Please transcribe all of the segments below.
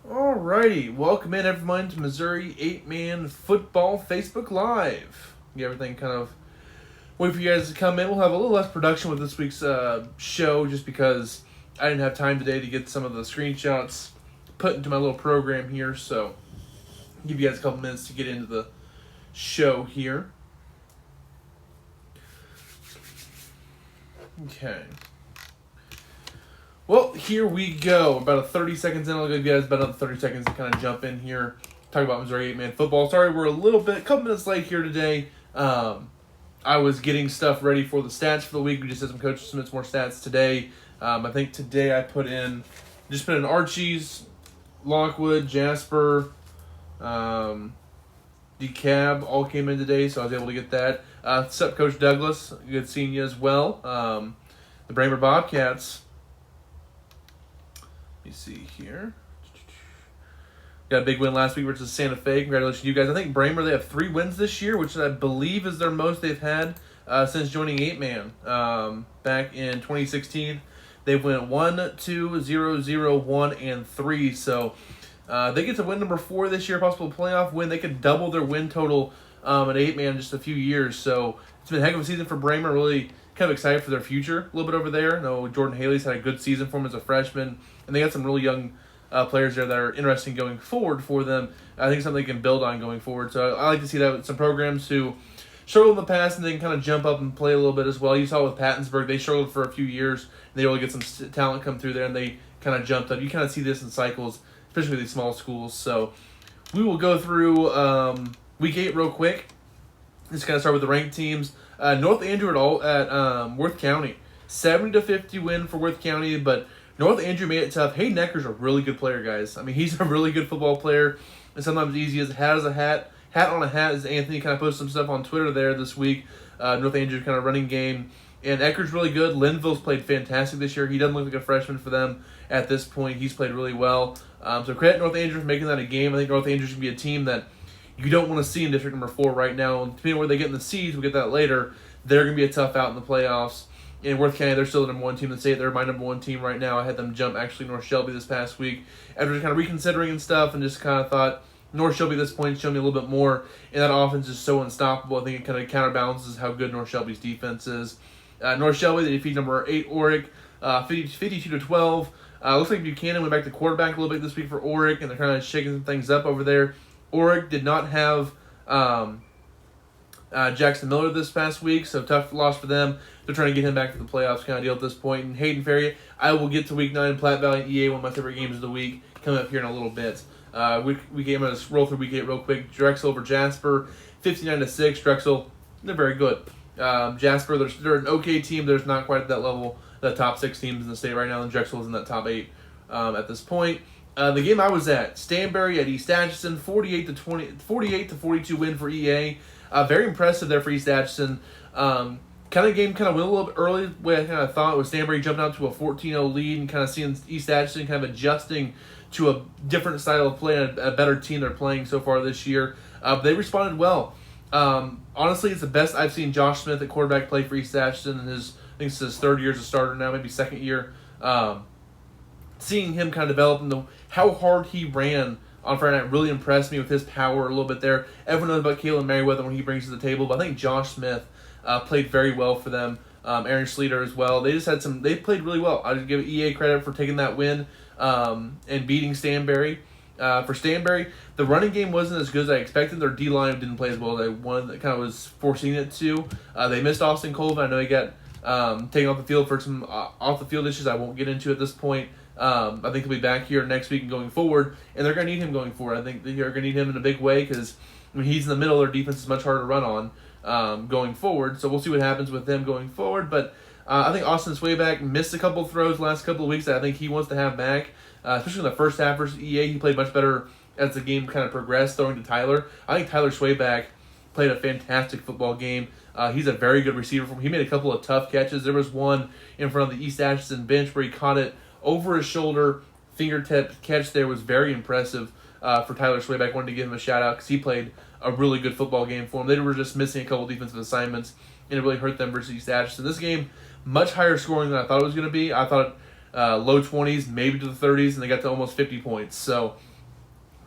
Alrighty, welcome in everyone to Missouri 8-Man Football Facebook Live. Get everything kind of wait for you guys to come in. We'll have a little less production with this week's show just because I didn't have time today to get some of the screenshots put into my little program here. So I'll give you guys a couple minutes to get into the show here. Okay. Well, here we go. About 30 seconds in. I'll give you guys about another 30 seconds to kind of jump in here. Talk about Missouri 8-Man football. Sorry, we're a couple minutes late here today. I was getting stuff ready for the stats for the week. We just had some coaches submit some more stats today. I think today I put in Archie's, Lockwood, Jasper, DeKalb all came in today, so I was able to get that. What's up, Coach Douglas? Good seeing you as well. The Bramer Bobcats. Let me see here. Got a big win last week versus Santa Fe. Congratulations to you guys. I think Bramer, they have 3 wins this year, which I believe is their most they've had since joining 8-Man. Back in 2016, they went 1, 2, 0, 0, 1, and 3. So they get to win number 4 this year, possible playoff win. They could double their win total at 8-Man in just a few years. So it's been a heck of a season for Bramer. Really kind of excited for their future a little bit over there. I know Jordan Haley's had a good season for him as a freshman, and they got some really young players there that are interesting going forward for them. I think something they can build on going forward. So I like to see that with some programs who struggled in the past and then kind of jump up and play a little bit as well. You saw with Pattensburg, they struggled for a few years. And they really get some talent come through there, and they kind of jumped up. You kind of see this in cycles, especially with these small schools. So we will go through Week 8 real quick. Just kind of start with the ranked teams. North Andrew at Worth County. 70-50 win for Worth County, but North Andrew made it tough. Hayden Ecker's a really good player, guys. I mean, he's a really good football player, and sometimes easy as hat on a hat, as Anthony kind of posted some stuff on Twitter there this week. North Andrew kind of running game, and Ecker's really good. Linville's played fantastic this year. He doesn't look like a freshman for them at this point. He's played really well. So credit North Andrew for making that a game. I think North Andrew's going to be a team that you don't want to see in District Number 4 right now. And depending on where they get in the seeds, we'll get that later, they're going to be a tough out in the playoffs. In Worth County, they're still the number 1 team in the state. They're my number 1 team right now. I had them jump actually North Shelby this past week after kind of reconsidering and stuff, and just kind of thought North Shelby at this point showed me a little bit more, and that offense is so unstoppable. I think it kind of counterbalances how good North Shelby's defense is. North Shelby, they defeat number 8 Oric, 52-12. Looks like Buchanan went back to quarterback a little bit this week for Oric, and they're kind of shaking some things up over there. Oric did not have Jackson Miller this past week, so tough loss for them. They're trying to get him back to the playoffs kind of deal at this point. And Hayden Ferry, I will get to Week 9 Platte Valley and EA, one of my favorite games of the week, coming up here in a little bit. Week 8, I'm going to roll through Week 8 real quick. Drexel over Jasper, 59-6. Drexel, they're very good. Jasper, they're an okay team. They're not quite at that level, the top 6 teams in the state right now, and Drexel is in that top 8 at this point. The game I was at, Stanberry at East Atchison, 48-42 win for EA. Very impressive there for East Atchison. Game went a little bit early the way I kind of thought. With Stanberry jumping out to a 14-0 lead and kind of seeing East Atchison kind of adjusting to a different style of play and a better team they're playing so far this year. They responded well. Honestly, it's the best I've seen Josh Smith at quarterback play for East Atchison in I think it's his 3rd year as a starter now, maybe 2nd year. Seeing him kind of develop and how hard he ran on Friday night really impressed me with his power a little bit there. Everyone knows about Kalen Merriweather when he brings to the table, but I think Josh Smith played very well for them. Aaron Sleeter as well. They played really well. I would give EA credit for taking that win and beating Stanberry. For Stanberry, the running game wasn't as good as I expected. Their D-line didn't play as well as I wanted. That kind of was foreseeing it to. They missed Austin Colvin. I know he got taken off the field for some off-the-field issues I won't get into at this point. I think he'll be back here next week and going forward, and they're going to need him going forward. I think they're going to need him in a big way because when he's in the middle, their defense is much harder to run on going forward. So we'll see what happens with them going forward. But I think Austin Swayback missed a couple of throws the last couple of weeks that I think he wants to have back, especially in the first half versus EA. He played much better as the game kind of progressed, throwing to Tyler. I think Tyler Swayback played a fantastic football game. He's a very good receiver. He made a couple of tough catches. There was one in front of the East Atchison bench where he caught it over his shoulder, fingertip catch there was very impressive for Tyler Swayback. Wanted to give him a shout out because he played a really good football game for him. They were just missing a couple of defensive assignments, and it really hurt them versus East Atchison. This game, much higher scoring than I thought it was going to be. I thought low 20s, maybe to the 30s, and they got to almost 50 points. So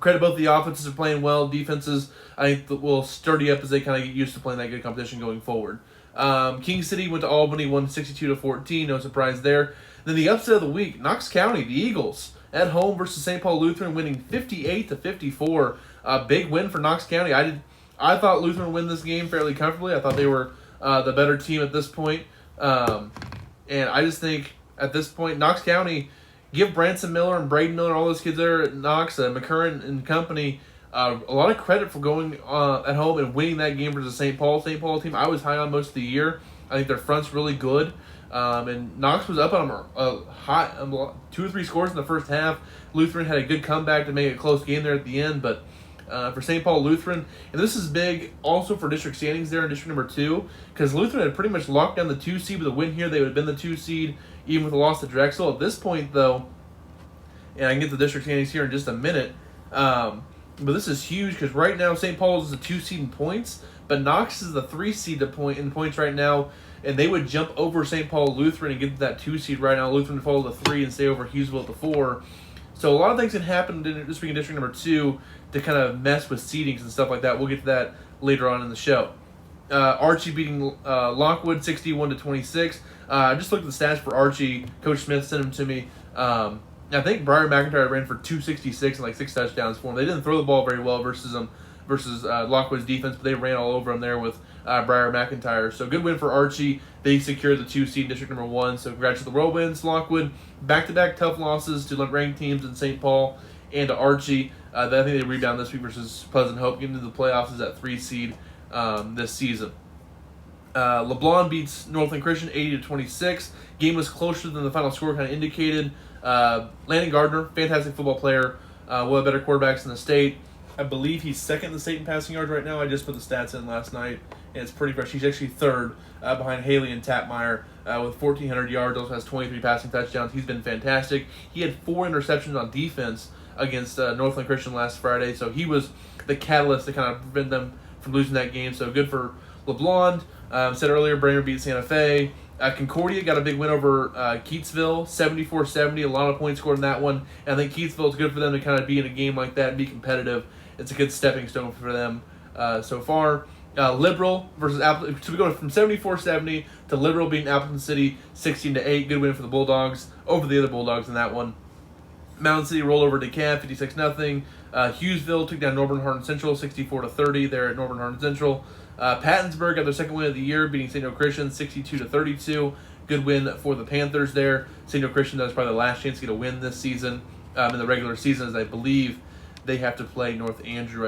credit both the offenses are playing well. Defenses, I think, will sturdy up as they kind of get used to playing that good competition going forward. King City went to Albany, won 62-14. No surprise there. Then the upset of the week, Knox County, the Eagles, at home versus St. Paul Lutheran, winning 58-54. A big win for Knox County. I thought Lutheran would win this game fairly comfortably. I thought they were the better team at this point. And I just think at this point, Knox County, give Branson Miller and Braden Miller, all those kids there at Knox, McCurran and company, a lot of credit for going at home and winning that game versus St. Paul. St. Paul team I was high on most of the year. I think their front's really good. And Knox was up on them 2 or 3 scores in the first half. Lutheran had a good comeback to make it a close game there at the end, but for St. Paul Lutheran, and this is big also for district standings there in district number 2, because Lutheran had pretty much locked down the 2 seed with a win here. They would have been the 2 seed even with a loss to Drexel. At this point, though, and I can get the district standings here in just a minute, but this is huge because right now St. Paul's is a 2 seed in points, but Knox is the 3 seed in points right now, and they would jump over St. Paul Lutheran and get to that 2 seed right now. Lutheran would follow the 3 and stay over Hughesville at the 4. So a lot of things can happen this week in district number 2 to kind of mess with seedings and stuff like that. We'll get to that later on in the show. Archie beating Lockwood 61-26. I just looked at the stats for Archie. Coach Smith sent them to me. I think Briar McIntyre ran for 266 and 6 touchdowns for him. They didn't throw the ball very well versus Lockwood's defense, but they ran all over him there with Briar McIntyre. So good win for Archie. They secured the 2 seed in district number 1. So congrats to the Whirlwinds. Lockwood, back-to-back tough losses to ranked teams in St. Paul and to Archie. I think they rebound this week versus Pleasant Hope, getting into the playoffs as that 3 seed this season. LeBlanc beats Northland Christian 80-26. Game was closer than the final score kind of indicated. Landon Gardner, fantastic football player, one of the better quarterbacks in the state. I believe he's second in the state in passing yards right now. I just put the stats in last night, and it's pretty fresh. He's actually third behind Haley and Tapmeyer with 1,400 yards. Also has 23 passing touchdowns. He's been fantastic. He had 4 interceptions on defense against Northland Christian last Friday, so he was the catalyst to kind of prevent them from losing that game. So good for LeBlanc. Said earlier, Brainerd beat Santa Fe. Concordia got a big win over Keatsville, 74-70. A lot of points scored in that one. And I think Keatsville is good for them to kind of be in a game like that and be competitive. It's a good stepping stone for them so far. Liberal versus Appleton. So we go from 74-70 to Liberal beating Appleton City 16-8. Good win for the Bulldogs over the other Bulldogs in that one. Mountain City rolled over DeKalb 56-0. Hughesville took down Northern Hardin Central 64-30 there at Northern Hardin Central. Pattensburg got their second win of the year, beating St. Joe Christian 62-32. Good win for the Panthers there. St. Joe Christian does probably the last chance to get a win this season in the regular season, as I believe they have to play North Andrew,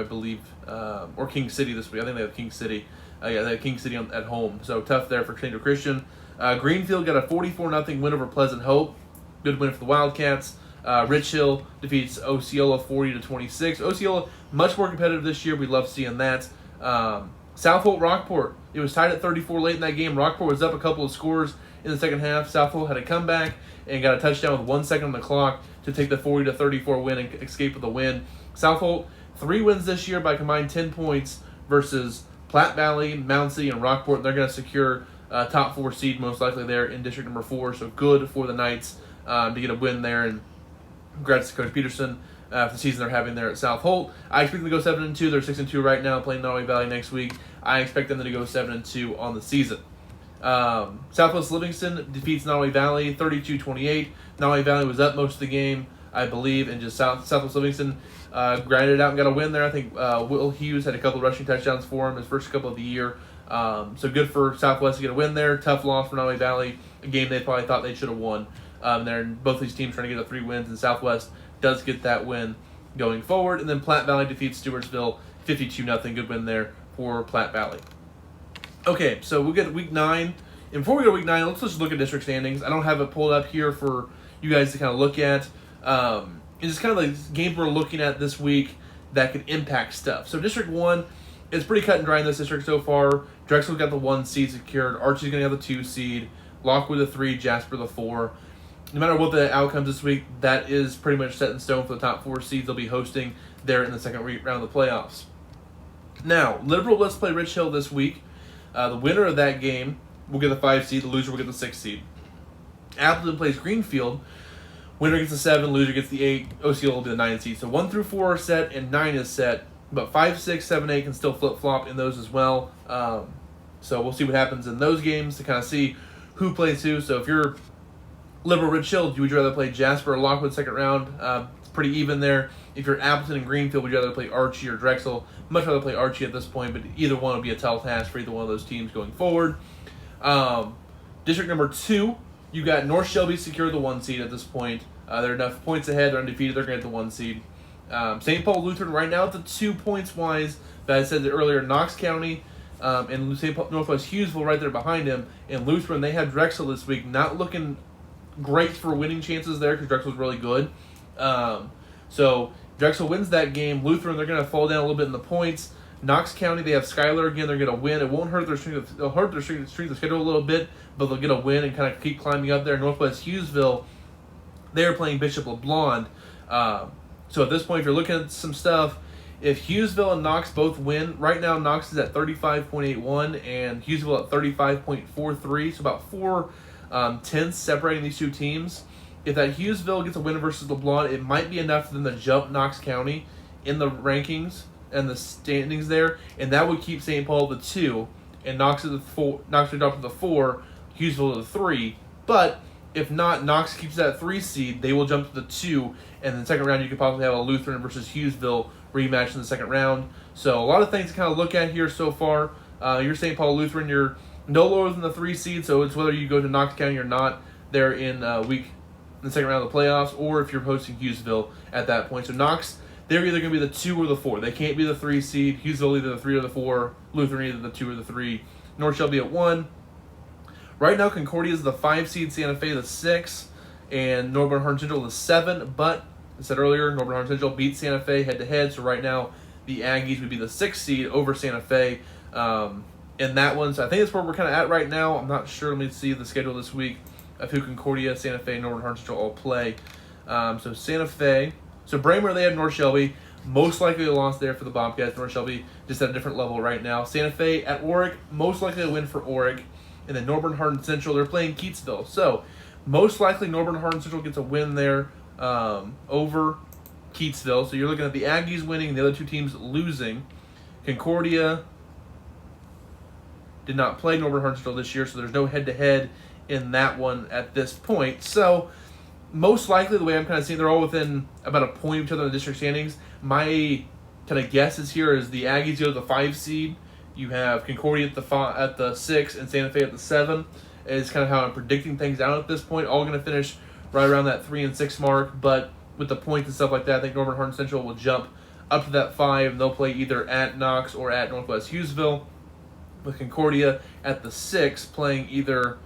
or King City this week. I think they have King City. They have King City at home. So tough there for St. Joe Christian. Greenfield got a 44-0 win over Pleasant Hope. Good win for the Wildcats. Rich Hill defeats Osceola 40-26. Osceola much more competitive this year. We love seeing that. South Holt Rockport. It was tied at 34 late in that game. Rockport was up a couple of scores in the second half. South Holt had a comeback and got a touchdown with 1 second on the clock to take the 40-34 win and escape with a win. South Holt 3 wins this year by combined 10 points versus Platte Valley, Mound City, and Rockport. They're going to secure top 4 seed most likely there in district number 4. So good for the Knights to get a win there, and congrats to Coach Peterson for the season they're having there at South Holt. I expect them to go 7-2. They're 6-2 right now, playing Nottoway Valley next week. I expect them to go 7-2 on the season. Southwest Livingston defeats Nottoway Valley 32-28. Nottoway Valley was up most of the game, I believe, and just Southwest Livingston grinded it out and got a win there. I think Will Hughes had a couple of rushing touchdowns for him his first couple of the year. So good for Southwest to get a win there. Tough loss for Nottoway Valley, a game they probably thought they should have won. Both these teams trying to get the 3 wins, and Southwest does get that win going forward. And then Platte Valley defeats Stewartsville 52-0. Good win there for Platte Valley. Okay, so we'll get week 9. And before we go to week 9, let's just look at district standings. I don't have it pulled up here for you guys to kind of look at. It's just kind of like games we're looking at this week that could impact stuff. So District 1 is pretty cut and dry in this district so far. Drexel got the 1 seed secured. Archie's going to have the 2 seed. Lockwood the 3, Jasper the 4. No matter what the outcomes this week, that is pretty much set in stone for the top 4 seeds they'll be hosting there in the second round of the playoffs. Now, Liberal let's play Rich Hill this week. The winner of that game will get the 5 seed. The loser will get the 6 seed. Appleton plays Greenfield, Winner gets the 7, loser gets the 8. OCL will be the 9 seed. So 1 through 4 are set and 9 is set. But 5, 6, 7, 8 can still flip-flop in those as well. So we'll see what happens in those games to kind of see who plays who. So if you're Liberal Ridge Hill, would you rather play Jasper or Lockwood second round? It's pretty even there. If you're Appleton and Greenfield, would you rather play Archie or Drexel? Much rather play Archie at this point, but either one would be a tall task for either one of those teams going forward. District number 2, you got North Shelby secure the 1 seed at this point. They're enough points ahead. They're undefeated. They're going to get the 1 seed. St. Paul Lutheran right now at the 2 points wise. But I said that earlier, Knox County and St. Paul, Northwest Hughesville right there behind him. And Lutheran, they had Drexel this week. Not looking great for winning chances there because Drexel's really good. So Drexel wins that game. Lutheran, they're going to fall down a little bit in the points. Knox County, they have Schuyler again. They're going to win. It won't hurt their strength of schedule a little bit, but they'll get a win and kind of keep climbing up there. Northwest Hughesville, they are playing Bishop LeBlond. So at this point, if you're looking at some stuff, if Hughesville and Knox both win, right now Knox is at 35.81 and Hughesville at 35.43, so about 4 tenths separating these two teams. If that Hughesville gets a win versus LeBlond, it might be enough for them to jump Knox County in the rankings and the standings there, and that would keep St. Paul at the 2, and Knox at the 4. Knox would drop to the 4, Hughesville to the 3. But if not, Knox keeps that 3 seed. They will jump to the 2, and in the second round, you could possibly have a Lutheran versus Hughesville rematch in the second round. So a lot of things to kind of look at here so far. You're St. Paul Lutheran. You're no lower than the 3 seed, so it's whether you go to Knox County or not there in the second round of the playoffs, or if you're hosting Hughesville at that point. So Knox, they're either going to be the 2 or the 4. They can't be the 3 seed. Hughesville either the 3 or the 4. Lutheran either the 2 or the 3. North Shelby at 1. Right now, Concordia is the 5 seed, Santa Fe the 6, and Northern Harn Central the 7. But I said earlier, Northern Harn Central beat Santa Fe head-to-head, so right now the Aggies would be the 6 seed over Santa Fe in that one. So I think that's where we're kind of at right now. I'm not sure. Let me see the schedule this week of who Concordia, Santa Fe, and Northern Harn Central all play. So Santa Fe. So Braemar, they have North Shelby. Most likely a loss there for the Bobcats. North Shelby just at a different level right now. Santa Fe at Warwick. Most likely a win for Warwick. And then Northern Harn Central, they're playing Keatsville. So most likely Northern Harn Central gets a win there over Keatsville. So you're looking at the Aggies winning and the other two teams losing. Concordia did not play Northern Harn Central this year, so there's no head-to-head in that one at this point. So most likely, the way I'm kind of seeing, they're all within about a point of each other in the district standings. My kind of guesses here is the Aggies go to the 5 seed. You have Concordia at the 6 and Santa Fe at the 7. Is kind of how I'm predicting things out at this point. All going to finish right around that 3 and 6 mark, but with the points and stuff like that, I think Northern Harn Central will jump up to that 5, and they'll play either at Knox or at Northwest Hughesville, with Concordia at the 6 playing either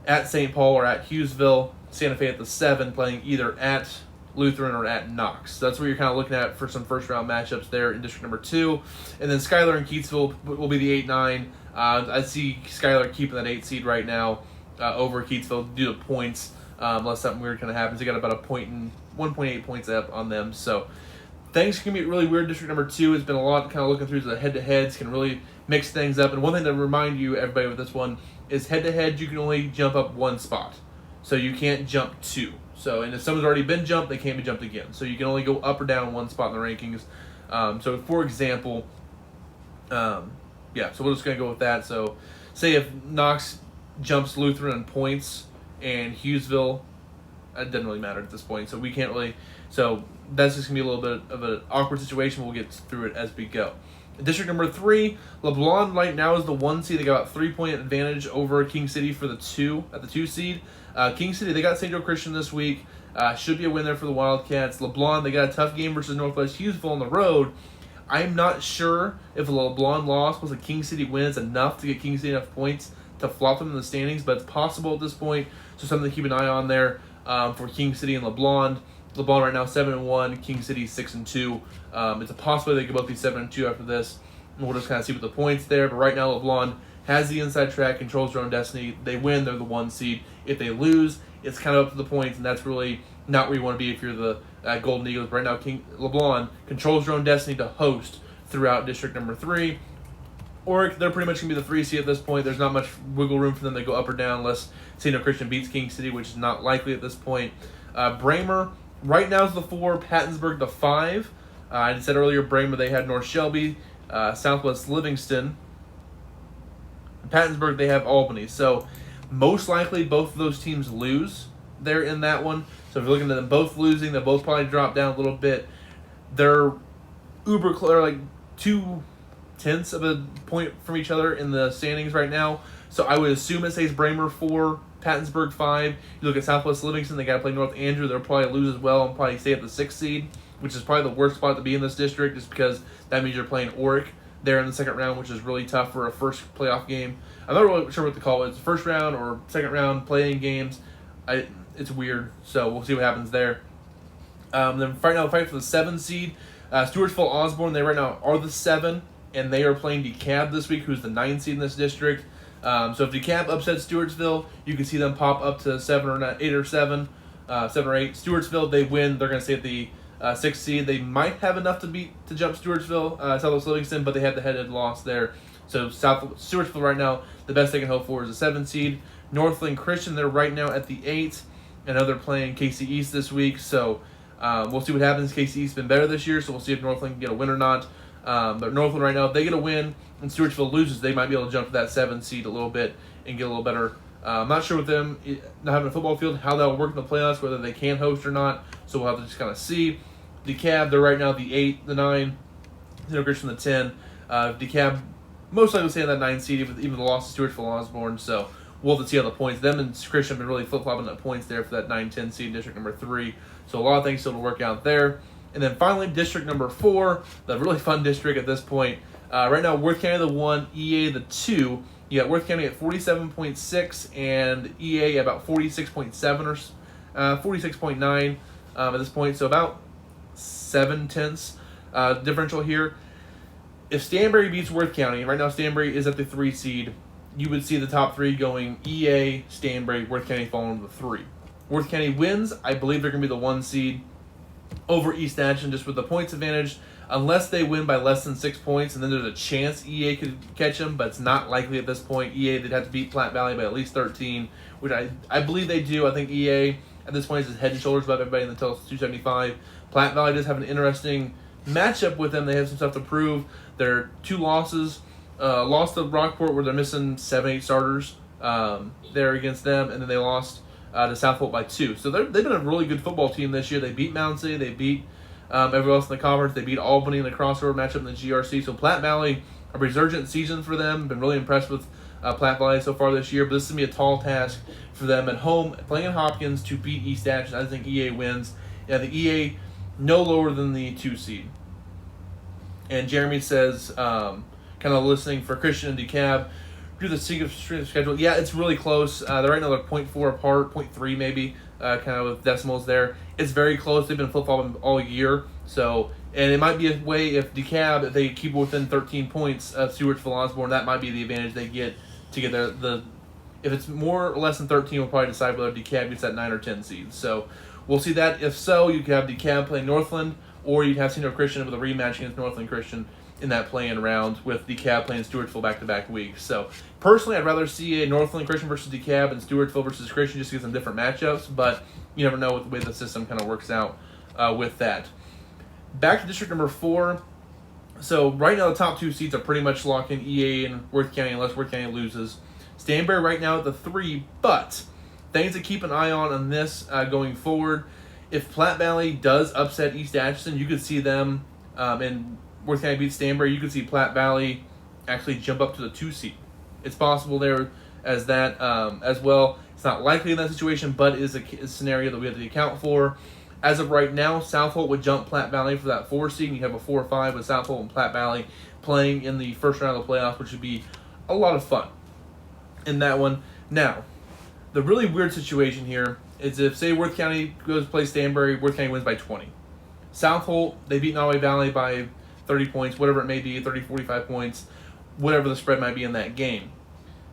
at St. Paul or at Hughesville. Santa Fe at the 7 playing either at Lutheran or at Knox. So that's what you're kind of looking at for some first-round matchups there in District Number 2. And then Schuyler and Keatsville will be the 8-9. I see Schuyler keeping that 8 seed right now over Keatsville due to points, unless something weird kind of happens. They got about 1.8 points up on them. So things can be really weird in District Number 2. It's been a lot kind of looking through the head-to-heads, can really mix things up. And one thing to remind you, everybody, with this one is head-to-head, you can only jump up 1 spot. So you can't jump 2. So, and if someone's already been jumped, they can't be jumped again. So you can only go up or down 1 spot in the rankings. So for example, so we're just going to go with that. So say if Knox jumps Lutheran in points and Hughesville, it doesn't really matter at this point. So we can't really, so that's just going to be a little bit of an awkward situation. We'll get through it as we go. District number 3, LeBlond right now is the 1 seed. They got a 3-point advantage over King City for the 2 at the 2 seed. King City, they got St. Joe Christian this week. Should be a win there for the Wildcats. LeBlond, they got a tough game versus Northwest Hughesville on the road. I'm not sure if a LeBlond loss plus a King City win is enough to get King City enough points to flop them in the standings, but it's possible at this point. So something to keep an eye on there for King City and LeBlond. LeBlond right now 7-1, King City 6-2. It's a possibility they could both be 7-2 after this, and we'll just kind of see what the points there. But right now LeBlond has the inside track, controls their own destiny. They win, they're the 1 seed. If they lose, it's kind of up to the points, and that's really not where you want to be if you're the Golden Eagles. Right now, LeBlond controls their own destiny to host throughout District Number 3. Oric, they're pretty much going to be the 3 seed at this point. There's not much wiggle room for them to go up or down unless St. Christian beats King City, which is not likely at this point. Bramer, right now is the 4, Pattensburg the 5. I said earlier, Bramer, they had North Shelby, Southwest Livingston. Pattensburg, they have Albany. So most likely both of those teams lose there in that one. So if you're looking at them both losing, they'll both probably drop down a little bit. They're uber close, like 0.2 of a point from each other in the standings right now. So I would assume it says Bramer 4, Pattensburg 5. You look at Southwest Livingston, they got to play North Andrew. They'll probably lose as well and probably stay at the 6th seed, which is probably the worst spot to be in this district just because that means you're playing Oric there in the second round, which is really tough for a first playoff game. I'm not really sure what to call it. It's first round or second round playing games. It's weird, so we'll see what happens there. Then right now, the fight for the 7 seed. Stewartsville Osborne, they right now are the 7, and they are playing DeKalb this week, who's the 9 seed in this district. So if DeKalb upsets Stewartsville, you can see them pop up to 7 or 8 or 7, 7 or 8. Stewartsville, they win. They're going to stay at the 6th seed. They might have enough to jump Stewartsville, Southwest Livingston, but they had the head-to-head loss there. So Stewartsville right now, the best they can hope for is a 7 seed. Northland Christian, they're right now at the 8. I know they're playing KC East this week, so we'll see what happens. KC East's been better this year, so we'll see if Northland can get a win or not. But Northland right now, if they get a win and Stewartsville loses, they might be able to jump to that 7 seed a little bit and get a little better. I'm not sure with them not having a football field how that will work in the playoffs, whether they can host or not, so we'll have to just kind of see. DeKalb, they're right now the 8, the 9, Christian the 10. DeKalb most likely stay in that 9 seed, even the loss to Stewartsville Osborne, so we'll have to see how the points. Them and Christian have been really flip-flopping the points there for that 9-10 seed, district number 3. So a lot of things still to work out there. And then finally, district number 4, the really fun district at this point. Right now, Worth County the 1, EA the 2. You got Worth County at 47.6 and EA about 46.7 or 46.9 at this point. So about 0.7 differential here. If Stanberry beats Worth County, right now Stanberry is at the 3 seed, you would see the top 3 going EA, Stanberry, Worth County falling to the 3. Worth County wins. I believe they're going to be the 1 seed over East Atchison just with the points advantage, unless they win by less than 6 points, and then there's a chance EA could catch them, but it's not likely at this point. EA, they'd have to beat Platte Valley by at least 13, which I believe they do. I think EA at this point is head and shoulders above everybody until 275. Platte Valley does have an interesting matchup with them. They have some stuff to prove. Their 2 losses, lost to Rockport where they're missing 7-8 starters there against them, and then they lost to South Holt by 2. So they've been a really good football team this year. They beat Mound City. They beat everyone else in the conference. They beat Albany in the crossover matchup in the GRC. So Platte Valley, a resurgent season for them. Been really impressed with Platte Valley so far this year. But this is going to be a tall task for them at home, playing in Hopkins to beat East Atchison. I think EA wins. Yeah, the EA no lower than the 2 seed. And Jeremy says, kind of listening for Christian and DeKalb, do the strength schedule. Yeah, it's really close. They're right now they're 0.4 apart, 0.3 maybe, kind of with decimals there. It's very close. They've been flip-flopping all year. So, and it might be a way if DeKalb, if they keep within 13 points of Stewartsville Osborne, that might be the advantage they get to get the if it's more or less than 13, we'll probably decide whether DeKalb gets that 9 or 10 seed. So we'll see that. If so, you could have DeKalb playing Northland, or you'd have Senior Christian with a rematch against Northland Christian in that play-in round with DeKalb playing Stewartsville back-to-back weeks. So personally, I'd rather see a Northland Christian versus DeKalb and Stewartsville versus Christian just to get some different matchups, but you never know with the way the system kind of works out with that. Back to district number 4. So right now the top 2 seeds are pretty much locked in, EA and Worth County, unless Worth County loses. Stanberry right now at the 3, but things to keep an eye on this going forward. If Platte Valley does upset East Atchison, you could see them, and Worth County beats Stanberry, you could see Platte Valley actually jump up to the 2 seed. It's possible there as that as well. It's not likely in that situation, but it is a scenario that we have to account for. As of right now, South Holt would jump Platte Valley for that 4 seed, and you have a 4 or 5 with South Holt and Platte Valley playing in the first round of the playoffs, which would be a lot of fun in that one. Now, the really weird situation here is if, say, Worth County goes to play Stanberry, Worth County wins by 20. South Holt, they beat Nottoway Valley by 30 points, whatever it may be, 30, 45 points, whatever the spread might be in that game.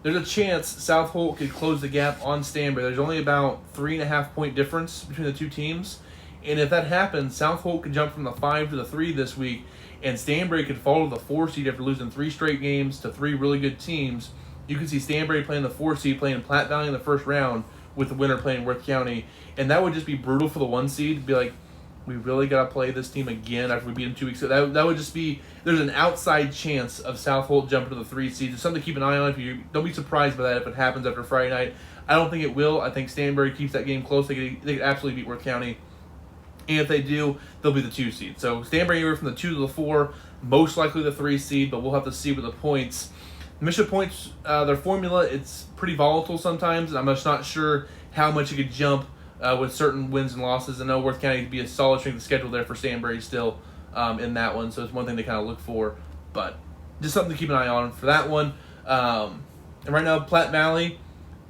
There's a chance South Holt could close the gap on Stanberry. There's only about 3.5 point difference between the 2 teams. And if that happens, South Holt could jump from the 5 to the 3 this week, and Stanbury could fall to the 4 seed after losing 3 straight games to 3 really good teams. You can see Stanbury playing the 4 seed, playing Platte Valley in the first round, with the winner playing Worth County. And that would just be brutal for the 1 seed. Be like, we really got to play this team again after we beat them 2 weeks ago. That would just be, there's an outside chance of South Holt jumping to the 3 seed. It's something to keep an eye on. Don't be surprised by that if it happens after Friday night. I don't think it will. I think Stanbury keeps that game close. They could absolutely beat Worth County. And if they do, they'll be the 2 seed. So Stanbury anywhere from the 2 to the 4, most likely the 3 seed, but we'll have to see with the points. Mission points, their formula, it's pretty volatile sometimes. I'm just not sure how much it could jump with certain wins and losses. I know Worth County could be a solid strength of schedule there for Stanbury still in that one, so it's one thing to kind of look for. But just something to keep an eye on for that one. And right now, Platte Valley,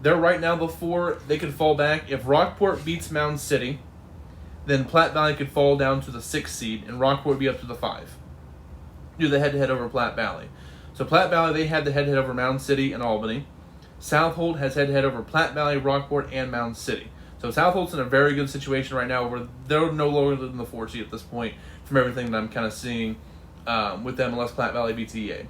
they're right now the 4. They could fall back. If Rockport beats Mound City, then Platte Valley could fall down to the 6th seed, and Rockport would be up to the 5. Do the head-to-head over Platte Valley. So Platte Valley, they had the head-to-head over Mound City and Albany. South Holt has head-to-head over Platte Valley, Rockport, and Mound City. So South Holt's in a very good situation right now where they're no lower than the 4 seed at this point from everything that I'm kind of seeing with them, unless Platte Valley beats EA.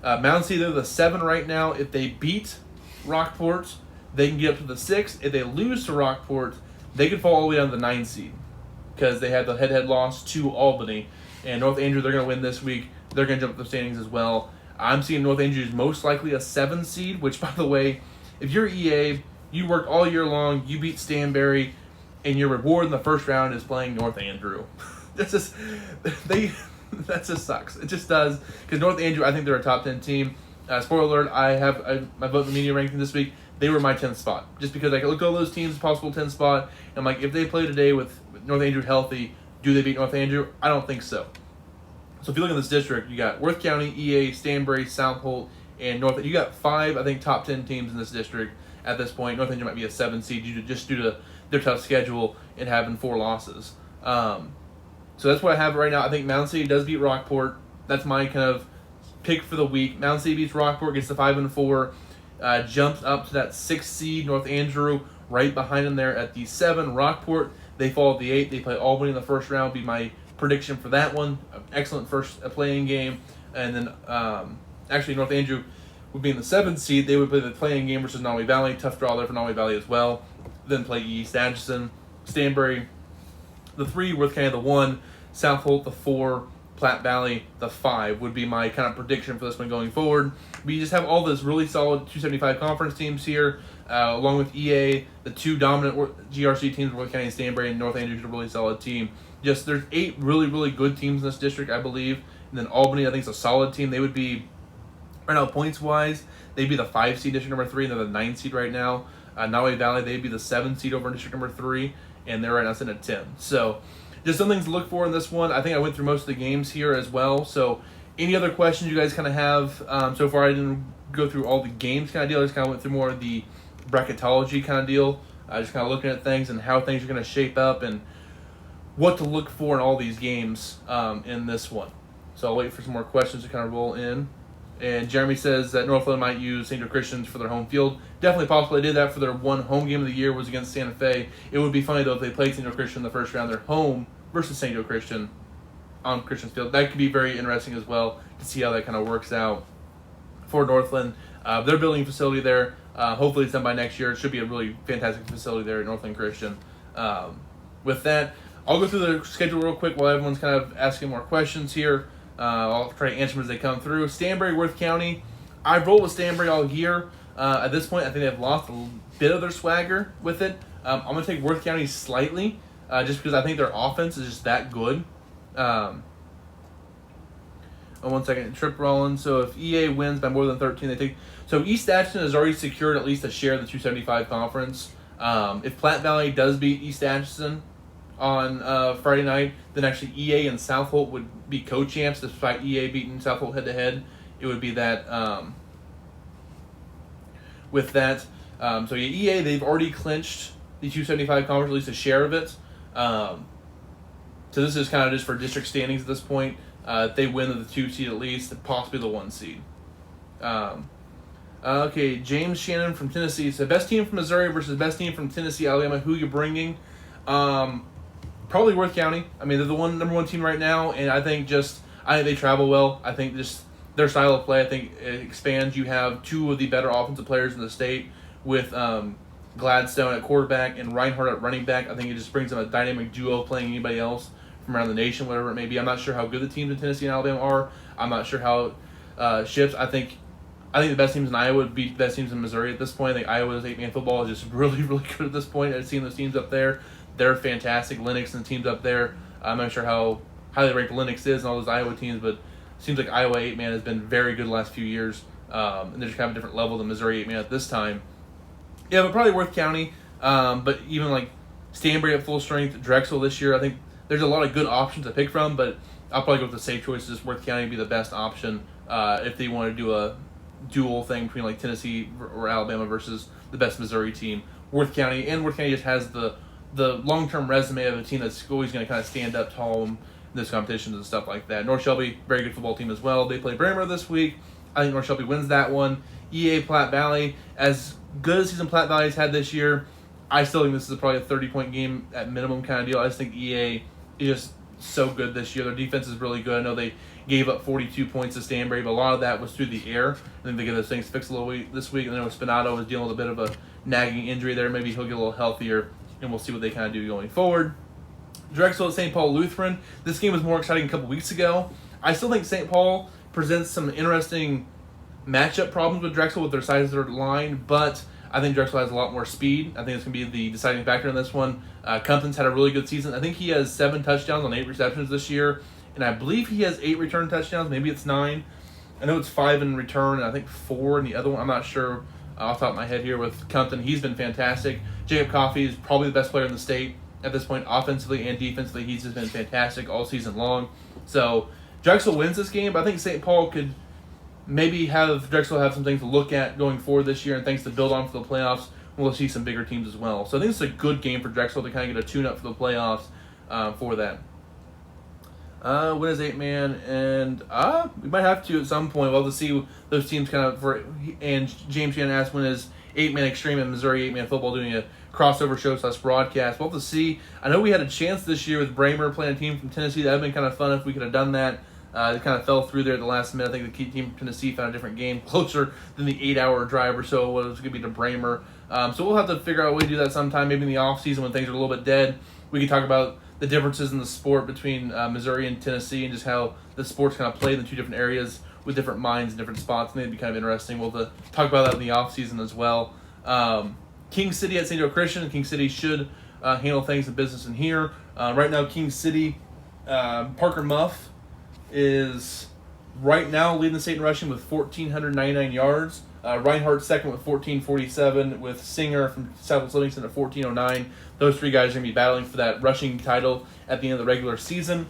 Mound City, they're the 7 right now. If they beat Rockport, they can get up to the 6. If they lose to Rockport, they could fall all the way down to the 9 seed because they had the head-to-head loss to Albany. And North Andrew, they're going to win this week. They're going to jump up the standings as well. I'm seeing North Andrew is most likely a 7 seed, which, by the way, if you're EA, you worked all year long, you beat Stanbury, and your reward in the first round is playing North Andrew. That just sucks. It just does. Because North Andrew, I think they're a top 10 team. Spoiler alert, I vote in the media ranking this week. They were my 10th spot. Just because I look at all those teams, possible 10th spot, and I'm like, if they play today with North Andrew healthy, do they beat North Andrew? I don't think so. So if you look at this district, you got Worth County, EA, Stanbury, South Holt, and North. You got 5, I think, top 10 teams in this district at this point. North Andrew might be a 7 seed due to their tough schedule and having 4 losses. So that's what I have right now. I think Mound City does beat Rockport. That's my kind of pick for the week. Mound City beats Rockport, gets to 5-4, jumps up to that 6th seed. North Andrew right behind them there at the 7. Rockport, they fall at the 8. They play Albany in the first round. Be my prediction for that one. Excellent first playing game. And then actually North Andrew would be in the 7th seed. They would play the playing game versus Nottoway Valley. Tough draw there for Nottoway Valley as well. Then play East Atchison, Stanbury, the 3, Worth County the 1, South Holt the 4, Platte Valley the 5 would be my kind of prediction for this one going forward. We just have all this really solid 275 conference teams here, along with EA, the 2 dominant GRC teams, Worth County and Stanbury, and North Andrew's a really solid team. Just there's 8 really, really good teams in this district, I believe. And then Albany, I think, is a solid team. They would be, right now, points-wise, they'd be the 5 seed, district number 3, and they're the 9 seed right now. Nottoway Valley, they'd be the 7 seed over in district number 3, and they're right now sitting at 10. So just some things to look for in this one. I think I went through most of the games here as well. So any other questions you guys kind of have so far? I didn't go through all the games kind of deal. I just kind of went through more of the bracketology kind of deal. Just kind of looking at things and how things are going to shape up and what to look for in all these games in this one. So I'll wait for some more questions to kind of roll in. And Jeremy says that Northland might use St. Joe Christians for their home field. Definitely possible. They did that for their one home game of the year was against Santa Fe. It would be funny, though, if they played St. Joe Christian in the first round. Their home versus St. Joe Christian on Christian's field. That could be very interesting as well to see how that kind of works out for Northland. They're building a facility there. Hopefully it's done by next year. It should be a really fantastic facility there at Northland Christian. With that, I'll go through the schedule real quick while everyone's kind of asking more questions here. I'll try to answer them as they come through. Stanbury, Worth County. I've rolled with Stanbury all year. At this point, I think they've lost a bit of their swagger with it. I'm going to take Worth County slightly, just because I think their offense is just that good. Oh, 1 second. Trip Rollins. So if EA wins by more than 13, they take. So East Atchison has already secured at least a share of the 275 conference. If Platte Valley does beat East Atchison on Friday night, then actually EA and South Holt would be co-champs despite EA beating South Holt head-to-head. It would be that with that. So EA, they've already clinched the 275 conference, at least a share of it. So this is kind of just for district standings at this point. If they win the 2 seed at least, possibly the 1 seed. Okay, James Shannon from Tennessee. So best team from Missouri versus best team from Tennessee, Alabama. Who you bringing? probably Worth County. I mean, they're the number one team right now, and I think they travel well. I think just their style of play, I think it expands. You have two of the better offensive players in the state with Gladstone at quarterback and Reinhardt at running back. I think it just brings them a dynamic duo playing anybody else from around the nation, whatever it may be. I'm not sure how good the teams in Tennessee and Alabama are. I'm not sure how it shifts. I think the best teams in Iowa would beat the best teams in Missouri at this point. I think Iowa's 8-man football is just really, really good at this point. I've seen those teams up there. They're fantastic. Lennox and the teams up there. I'm not sure how highly ranked Lennox is and all those Iowa teams, but it seems like Iowa 8-man has been very good the last few years. And they're just kind of a different level than Missouri 8-man at this time. Yeah, but probably Worth County. But even like Stanbury at full strength, Drexel this year, I think there's a lot of good options to pick from, but I'll probably go with the safe choice. Just Worth County would be the best option if they want to do a dual thing between like Tennessee or Alabama versus the best Missouri team. Worth County just has the long-term resume of a team that's always going to kind of stand up tall in this competitions and stuff like that. North Shelby, very good football team as well. They play Bremer this week. I think North Shelby wins that one. EA Platte Valley, as good a season Platte Valley's had this year, I still think this is probably a 30-point game at minimum kind of deal. I just think EA is just so good this year. Their defense is really good. I know they gave up 42 points to Stanbury, but a lot of that was through the air. I think they get those things fixed a little bit this week. And then Spinato is dealing with a bit of a nagging injury there. Maybe he'll get a little healthier, and we'll see what they kind of do going forward. Drexel at St. Paul Lutheran. This game was more exciting a couple weeks ago. I still think St. Paul presents some interesting matchup problems with Drexel with their size of their line, but I think Drexel has a lot more speed. I think it's going to be the deciding factor in this one. Compton's had a really good season. I think he has 7 touchdowns on 8 receptions this year, and I believe he has 8 return touchdowns. Maybe it's 9. I know it's 5 in return, and I think 4 in the other one. I'm not sure off the top of my head here with Compton. He's been fantastic. Jacob Coffey is probably the best player in the state at this point, offensively and defensively. He's just been fantastic all season long. So Drexel wins this game, but I think St. Paul could maybe have Drexel have some things to look at going forward this year and things to build on for the playoffs. We'll see some bigger teams as well. So I think it's a good game for Drexel to kind of get a tune-up for the playoffs for that. When is 8-man? And we might have to at some point. We'll have to see those teams kind of and James Shannon asked when is 8-man Extreme and Missouri 8-man football doing a crossover show / broadcast. We'll have to see. I know we had a chance this year with Bremer playing a team from Tennessee. That would have been kind of fun if we could have done that. It kind of fell through there at the last minute. I think the key team from Tennessee found a different game closer than the 8-hour drive or so it was going to be to Bremer. So we'll have to figure out a way to do that sometime, maybe in the off-season when things are a little bit dead. We can talk about the differences in the sport between Missouri and Tennessee and just how the sports kind of play in the two different areas with different minds and different spots. I think it'd be kind of interesting. We'll have to talk about that in the off-season as well. King City at St. Joe Christian. King City should handle things in business in here. Right now, King City, Parker Muff is right now leading the state in rushing with 1,499 yards. Reinhardt second with 1,447, with Singer from Southwest Livingston at 1,409. Those 3 guys are going to be battling for that rushing title at the end of the regular season.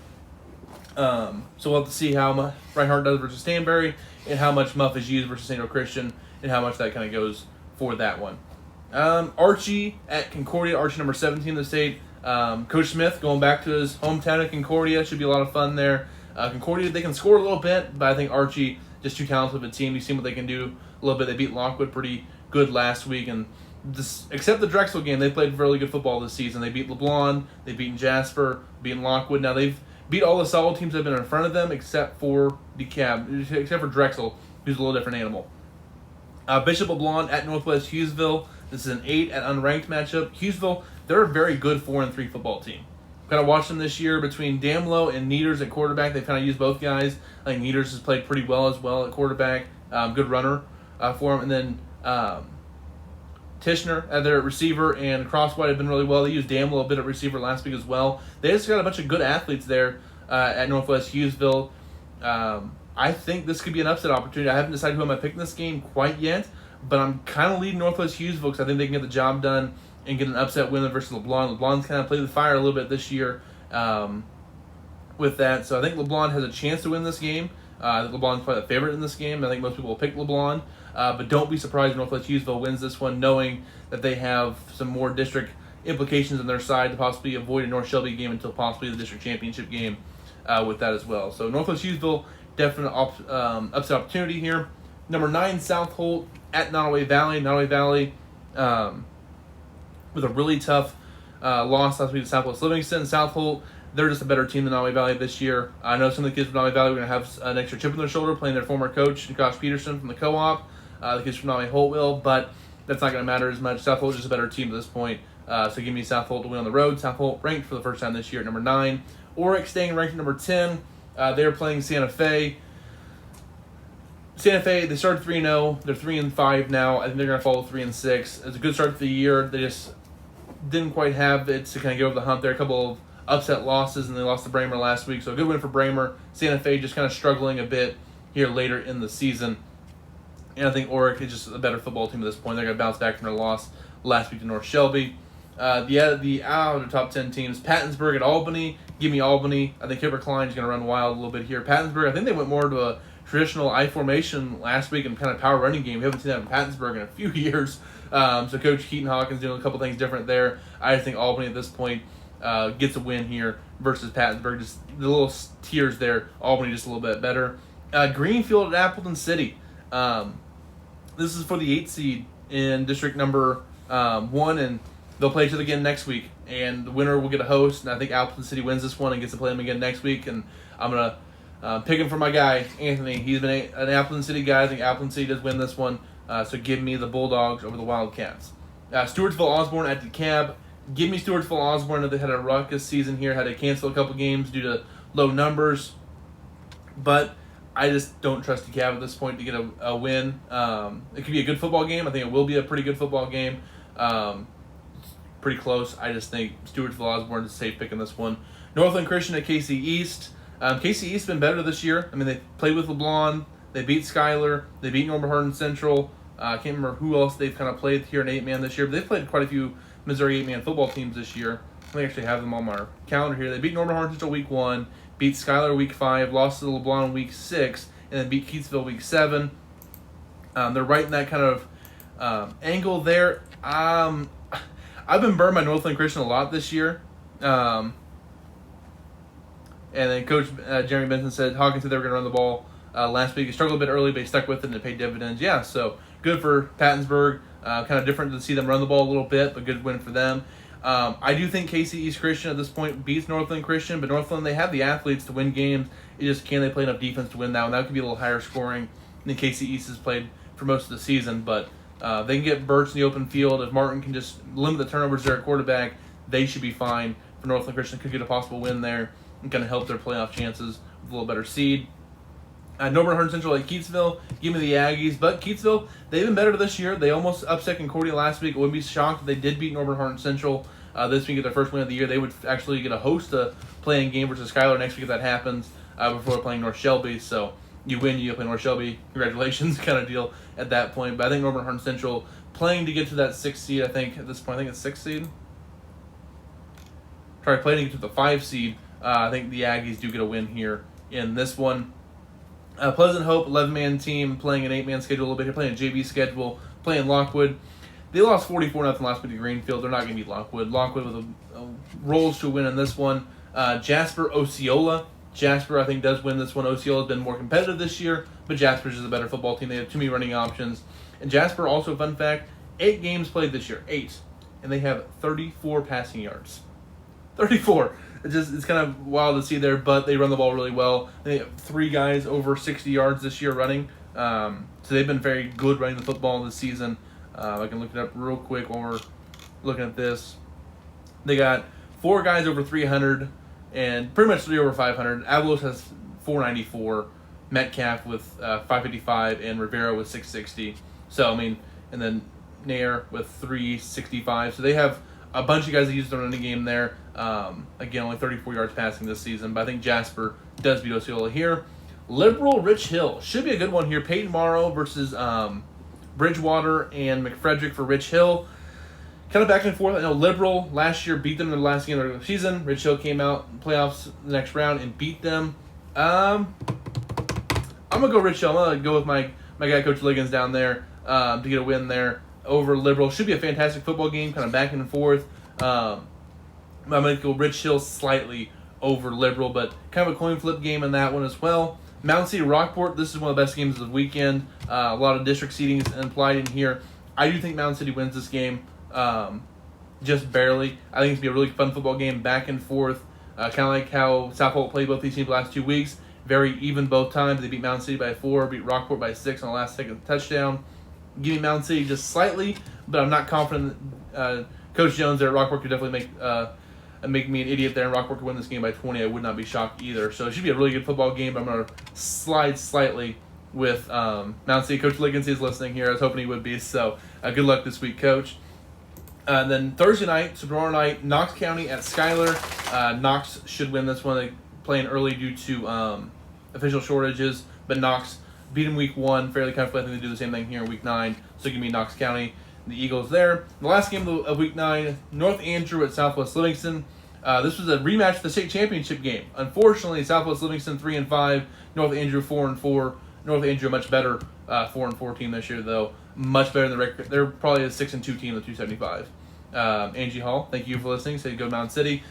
So we'll have to see how Reinhardt does versus Stanbury and how much Muff is used versus St. Joe Christian and how much that kind of goes for that one. Archie at Concordia, Archie number 17 in the state. Coach Smith going back to his hometown at Concordia. Should be a lot of fun there. Concordia, they can score a little bit, but I think Archie, just too talented of a team. You've seen what they can do a little bit. They beat Lockwood pretty good last week, and except the Drexel game, they played really good football this season. They beat LeBlanc, they've beaten Jasper, beaten Lockwood. Now they've beat all the solid teams that have been in front of them, except for except for Drexel, who's a little different animal. Bishop LeBlanc at Northwest Hughesville. This is an 8 at unranked matchup. Hughesville, they're a very good 4-3 football team. Kind of watched them this year between Damlow and Nieders at quarterback. They've kind of used both guys. I think Nieders has played pretty well as well at quarterback. Good runner for him. And then Tishner at their receiver and Crosswhite have been really well. They used Damlow a bit at receiver last week as well. They just got a bunch of good athletes there at Northwest Hughesville. I think this could be an upset opportunity. I haven't decided who I'm going to pick in this game quite yet, but I'm kind of leading Northwest Hughesville because I think they can get the job done and get an upset win versus LeBlanc. LeBlanc's kind of played the fire a little bit this year with that. So I think LeBlanc has a chance to win this game. I think LeBlanc's probably the favorite in this game. I think most people will pick LeBlanc. But don't be surprised if Northwest Hughesville wins this one, knowing that they have some more district implications on their side to possibly avoid a North Shelby game until possibly the district championship game with that as well. So Northwest Hughesville, definite upset opportunity here. Number 9, South Holt at Nottoway Valley. Nottoway Valley with a really tough lost last week to Southwest Livingston. South Holt, they're just a better team than Nottoway Valley this year. I know some of the kids from Nottoway Valley are going to have an extra chip on their shoulder playing their former coach, Josh Peterson from the co-op. The kids from Nottoway Holt will, but that's not going to matter as much. South Holt is just a better team at this point. So give me South Holt to win on the road. South Holt ranked for the first time this year at number 9. Oric staying ranked at number 10. They're playing Santa Fe. Santa Fe, they started 3-0. They're 3-5 now. I think they're going to follow 3-6. It's a good start to the year. They just didn't quite have it to kind of get over the hump there. A couple of upset losses, and they lost to Bramer last week. So a good win for Bramer. Santa Fe just kind of struggling a bit here later in the season. And I think Oric is just a better football team at this point. They're going to bounce back from their loss last week to North Shelby. The out of the top 10 teams, Pattensburg at Albany. Give me Albany. I think Kipper Klein is going to run wild a little bit here. Pattensburg, I think they went more to a traditional I formation last week and kind of power running game. We haven't seen that in Pattensburg in a few years. So Coach Keaton Hawkins doing a couple things different there. I just think Albany at this point gets a win here versus Pattensburg. Just the little tiers there. Albany just a little bit better. Greenfield at Appleton City. This is for the 8th seed in district number 1, and they'll play each other again next week. And the winner will get a host, and I think Appleton City wins this one and gets to play them again next week. And I'm going to pick him for my guy, Anthony. He's been an Appleton City guy. I think Appleton City does win this one. So give me the Bulldogs over the Wildcats. Stewartsville Osborne at DeKalb. Give me Stewartsville Osborne. They had a ruckus season here. Had to cancel a couple games due to low numbers. But I just don't trust DeKalb at this point to get a win. It could be a good football game. I think it will be a pretty good football game. Pretty close. I just think Stewartsville Osborne is a safe pick in this one. Northland Christian at KC East. KC East has been better this year. I mean, they played with LeBlanc. They beat Schuyler. They beat Norman Hardin Central. I can't remember who else they've kind of played here in 8-man this year, but they've played quite a few Missouri 8-man football teams this year. I actually have them on my calendar here. They beat Norman Hardin Central week 1, beat Schuyler week 5, lost to LeBlanc week 6, and then beat Keatsville week 7. They're right in that kind of angle there. I've been burned by Northland Christian a lot this year. And then Coach Jeremy Benson said Hawkins said they were going to run the ball last week. He struggled a bit early, but he stuck with it and it paid dividends. Yeah, so good for Pattensburg. Kind of different to see them run the ball a little bit, but good win for them. I do think KC East Christian at this point beats Northland Christian, but Northland, they have the athletes to win games. It just can they play enough defense to win that one. That could be a little higher scoring than KC East has played for most of the season, but they can get Birch in the open field. If Martin can just limit the turnovers there at quarterback, they should be fine. For Northland Christian, could get a possible win there and kind of help their playoff chances with a little better seed. Norman Hardin Central at Keatsville. Give me the Aggies. But Keatsville, they've been better this year. They almost upset Concordia last week. I wouldn't be shocked if they did beat Norman Hardin Central this week at their first win of the year. They would actually get a host a playing game versus Schuyler next week if that happens before playing North Shelby. So you win, you play North Shelby. Congratulations kind of deal at that point. But I think Norman Hardin Central playing to get to that 6th seed, I think, at this point. I think it's 6th seed. Try playing to get to the 5 seed. I think the Aggies do get a win here in this one. Pleasant Hope, 11-man team, playing an 8-man schedule a little bit here, playing a JV schedule, playing Lockwood. They lost 44-0 last week to Greenfield. They're not going to beat Lockwood. Lockwood with a rolls to a win in this one. Jasper, Osceola. Jasper, I think, does win this one. Osceola has been more competitive this year, but Jasper's is a better football team. They have too many running options. And Jasper, also fun fact, 8 games played this year. 8. And they have 34 passing yards. 34. It's kind of wild to see there, but they run the ball really well. They have 3 guys over 60 yards this year running. So they've been very good running the football this season. I can look it up real quick while we're looking at this. They got 4 guys over 300 and pretty much 3 over 500. Avalos has 494, Metcalf with 555, and Rivera with 660. So, I mean, and then Nair with 365. So they have a bunch of guys that use the running game there. Again, only 34 yards passing this season, but I think Jasper does beat Osceola here. Liberal Rich Hill. Should be a good one here. Peyton Morrow versus Bridgewater and McFrederick for Rich Hill. Kind of back and forth. I know Liberal last year beat them in the last game of the regular season. Rich Hill came out in playoffs the next round and beat them. I'm going to go Rich Hill. I'm going to go with my guy, Coach Liggins, down there to get a win there over Liberal. Should be a fantastic football game, kind of back and forth. I'm going to go Rich Hill slightly over Liberal, but kind of a coin flip game in that one as well. Mountain City Rockport, this is one of the best games of the weekend. A lot of district seedings implied in here. I do think Mountain City wins this game. just barely. I think it's going to be a really fun football game, back and forth. Kind of like how South Holt played both these teams the last 2 weeks. Very even both times. They beat Mountain City by 4, beat Rockport by 6 on the last second touchdown. Give me Mountain City just slightly, but I'm not confident. Coach Jones there at Rockport could definitely make me an idiot there, and Rockport could win this game by 20. I would not be shocked either. So it should be a really good football game, but I'm going to slide slightly with Mountain City. Coach Liggins is listening here. I was hoping he would be. So good luck this week, Coach. And then Thursday night, so tomorrow night, Knox County at Schuyler. Knox should win this one. They playing early due to official shortages, but Knox beat them week 1 fairly comfortably. I think they do the same thing here in week 9. So give me Knox County, the Eagles there. The last game of week 9, North Andrew at Southwest Livingston. This was a rematch of the state championship game. Unfortunately, Southwest Livingston 3-5, North Andrew 4-4. North Andrew a much better 4-4 team this year, though. Much better than the record. They're probably a 6-2 team with 275. Angie Hall, thank you for listening. Say go Mountain City.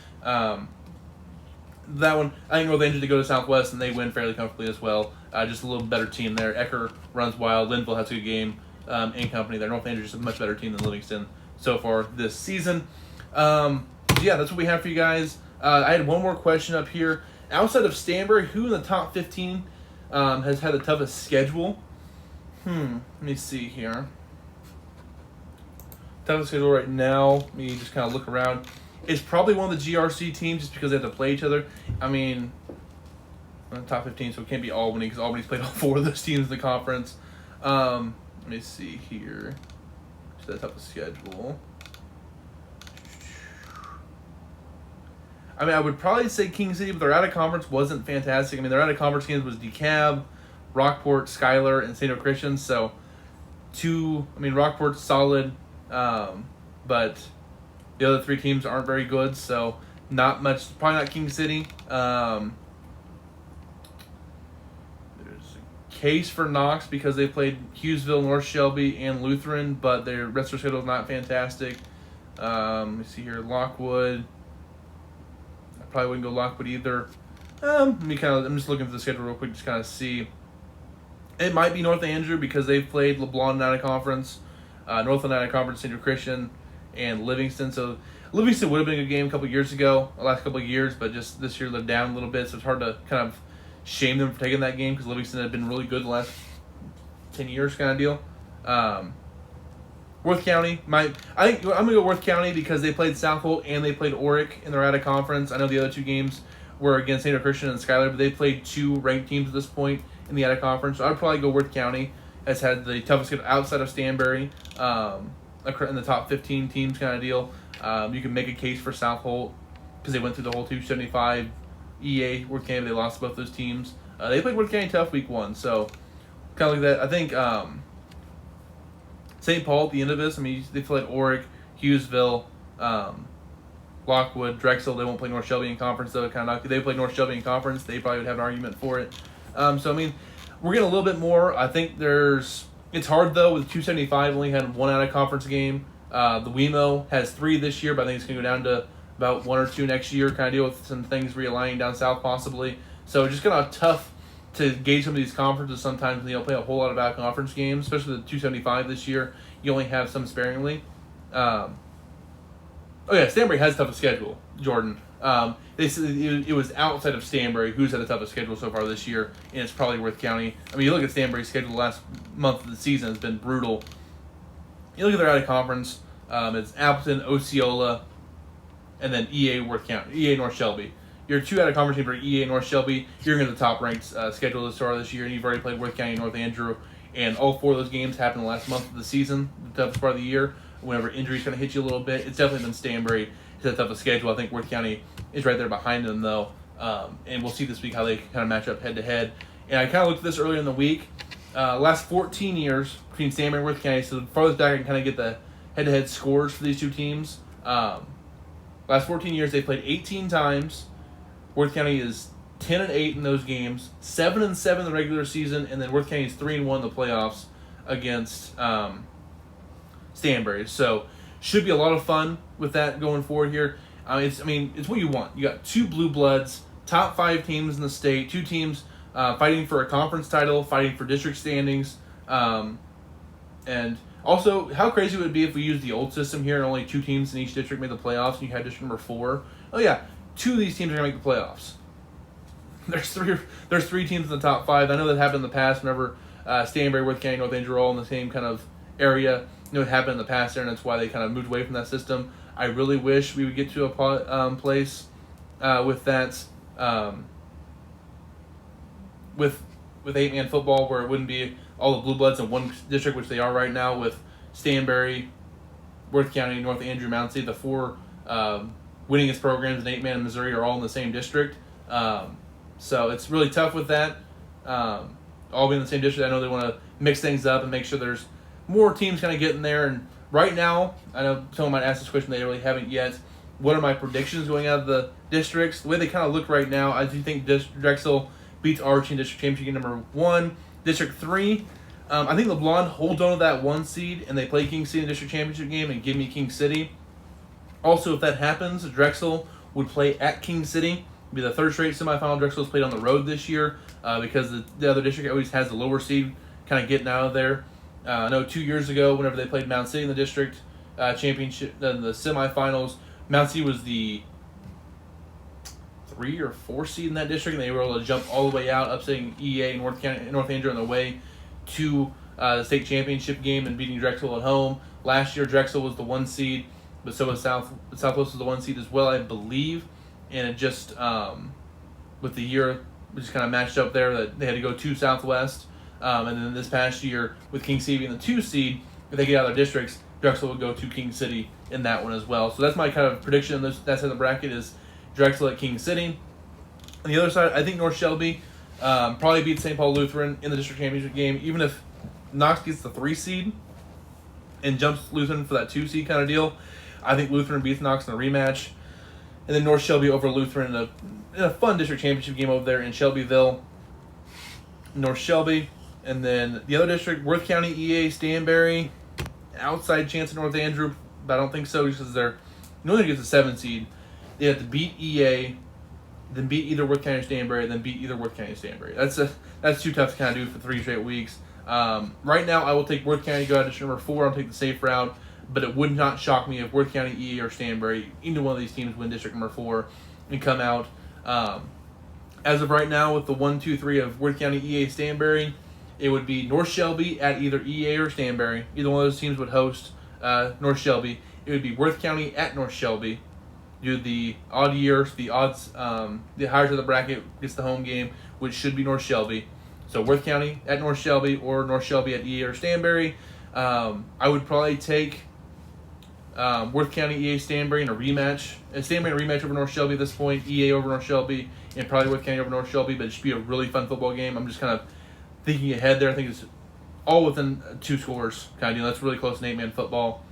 That one, I think North Andrew to go to Southwest, and they win fairly comfortably as well. Just a little better team there. Ecker runs wild. Linville has a good game in company there. North Andrew is a much better team than Livingston so far this season. Yeah, that's what we have for you guys. I had one more question up here. Outside of Stanbury, who in the top 15 has had the toughest schedule? Let me see here. Toughest schedule right now. Let me just kind of look around. It's probably one of the GRC teams just because they have to play each other. I mean, the top 15, so it can't be Albany because Albany's played all 4 of those teams in the conference. Let me see here. So that's up the schedule. I mean, I would probably say King City, but their out-of-conference wasn't fantastic. I mean, their out-of-conference games was DeKalb, Rockport, Schuyler, and St. Christian. So, Rockport's solid, but the other 3 teams aren't very good, so not much. Probably not King City. There's a case for Knox because they played Hughesville, North Shelby, and Lutheran, but their rest of their schedule is not fantastic. Let me see here. Lockwood. I probably wouldn't go Lockwood either. I'm just looking for the schedule real quick, just kind of see. It might be North Andrew because they've played LeBlanc out of conference, Northland out of conference, St. Christian, and Livingston. So Livingston would have been a good game a couple years ago, the last couple of years, but just this year they're down a little bit, so it's hard to kind of shame them for taking that game because Livingston had been really good the last 10 years kind of deal. Worth County, I think I'm going to go Worth County because they played South Holt and they played Oric and they're out of conference. I know the other 2 games were against St. Christian and Schuyler, but they played 2 ranked teams at this point in the out of conference. So I'd probably go Worth County, has had the toughest schedule outside of Stanbury, in the top 15 teams kind of deal. You can make a case for South Holt because they went through the whole 275 EA. Worth County, they lost both those teams. They played Worth County tough week 1, so kind of like that. I think St. Paul at the end of this, they played Oric, Hughesville, Lockwood, Drexel. They won't play North Shelby in conference, though. If they played North Shelby in conference, they probably would have an argument for it. We're getting a little bit more. I think it's hard, though, with 275 only had 1 out-of-conference game. The WeMo has 3 this year, but I think it's going to go down to about 1 or 2 next year, kind of deal with some things realigning down south possibly. So just kind of tough to gauge some of these conferences sometimes when they don't play a whole lot of out-of-conference games, especially the 275 this year. You only have some sparingly. Stanbury has the toughest schedule, Jordan. They said it was outside of Stanbury who's had the toughest schedule so far this year, and it's probably Worth County. You look at Stanbury's schedule the last month of the season, it's been brutal. You look at their out-of-conference, it's Appleton, Osceola, and then EA Worth County, EA North Shelby. Your 2 out-of-conference teams are EA North Shelby. You're going to the top-ranked schedule this far this year, and you've already played Worth County and North Andrew, and all 4 of those games happened the last month of the season, the toughest part of the year. Whenever injuries kind of hit you a little bit, it's definitely been Stanbury. It's a toughest schedule. I think Worth County is right there behind them, though, and we'll see this week how they kind of match up head-to-head. And I kind of looked at this earlier in the week. Last 14 years between Stanbury and Worth County, so the farthest back I can kind of get the head-to-head scores for these 2 teams. Last 14 years, they played 18 times. Worth County is 10-8 in those games, 7-7 in the regular season, and then Worth County is 3-1 in the playoffs against Stanbury. So should be a lot of fun with that going forward here. It's what you want. You got 2 blue bloods, top 5 teams in the state, 2 teams fighting for a conference title, fighting for district standings, and Also, how crazy would it be if we used the old system here and only 2 teams in each district made the playoffs, and you had district number 4? Oh yeah, 2 of these teams are gonna make the playoffs. There's 3 teams in the top 5. I know that happened in the past. Whenever Stanberry, Worth County, North Andrew are all in the same kind of area. It happened in the past there, and that's why they kind of moved away from that system. I really wish we would get to a place with that with 8-man football where it wouldn't be all the blue bloods in one district, which they are right now with Stanberry, Worth County, North Andrew, Mountain City. The 4 winningest programs in 8-man in Missouri are all in the same district. So it's really tough with that. All being in the same district, I know they want to mix things up and make sure there's more teams kind of getting there. And right now, I know someone might ask this question, they really haven't yet. What are my predictions going out of the districts? The way they kind of look right now, I do think Drexel beats Archie in district championship game number 1. District 3, I think LeBlanc holds on to that 1 seed, and they play King City in district championship game and give me King City. Also, if that happens, Drexel would play at King City. It'd be the 3rd straight semifinal Drexel's played on the road this year because the other district always has the lower seed kind of getting out of there. I know 2 years ago, whenever they played Mount City in the district championship, the semifinals, Mount City was the 3 or 4 seed in that district, and they were able to jump all the way out, upsetting EA and North Andrew on their way to the state championship game and beating Drexel at home. Last year, Drexel was the 1 seed, but so was Southwest was the 1 seed as well, I believe. And it just, with the year, it just kind of matched up there that they had to go to Southwest. And then this past year, with King City being the 2 seed, if they get out of their districts, Drexel would go to King City in that one as well. So that's my kind of prediction. That side of the bracket is Drexel at King City. On the other side, I think North Shelby probably beats St. Paul Lutheran in the district championship game. Even if Knox gets the 3 seed and jumps Lutheran for that 2 seed kind of deal, I think Lutheran beats Knox in a rematch. And then North Shelby over Lutheran in a fun district championship game over there in Shelbyville. North Shelby. And then the other district, Worth County, EA, Stanberry. Outside chance of North Andrew, but I don't think so because they're only gets a 7 seed. They have to beat EA, then beat either Worth County or Stanberry, then beat either Worth County or Stanberry. That's too tough to kind of do for 3 straight weeks. Right now, I will take Worth County, go out to district number 4. I'll take the safe route. But it would not shock me if Worth County, EA, or Stanberry, either one of these teams win district number 4 and come out. As of right now, with the 1, 2, 3 of Worth County, EA, Stanberry, it would be North Shelby at either EA or Stanberry. Either one of those teams would host North Shelby. It would be Worth County at North Shelby. Do the odd years, the odds, the higher to the bracket gets the home game, which should be North Shelby. So Worth County at North Shelby or North Shelby at EA or Stanberry. I would probably take Worth County, EA, Stanberry in a rematch. Stanberry in a rematch over North Shelby at this point. EA over North Shelby, and probably Worth County over North Shelby. But it should be a really fun football game. I'm just kind of thinking ahead there. I think it's all within 2 scores kind of deal. That's really close in 8-man football.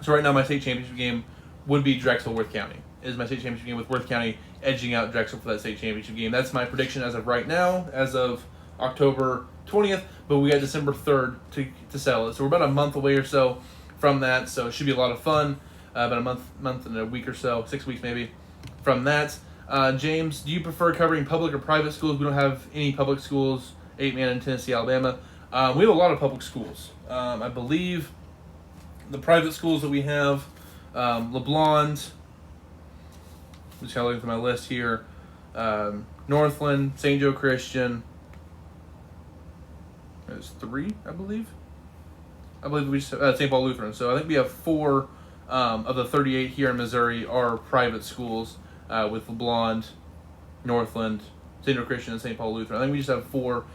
So right now my state championship game would be Drexel Worth County. It is my state championship game with Worth County edging out Drexel for that state championship game. That's my prediction as of right now, as of October 20th. But we got December 3rd to settle it. So we're about a month away or so from that, so it should be a lot of fun. About a month and a week or so, 6 weeks maybe, from that. James, do you prefer covering public or private schools? We don't have any public schools, 8-man in Tennessee, Alabama. We have a lot of public schools. I believe the private schools that we have, LeBlanc, just kind of looking through my list here, Northland, St. Joe Christian. There's 3, I believe. I believe we just St. Paul Lutheran. So I think we have 4 of the 38 here in Missouri are private schools with LeBlanc, Northland, St. Joe Christian, and St. Paul Lutheran. I think we just have 4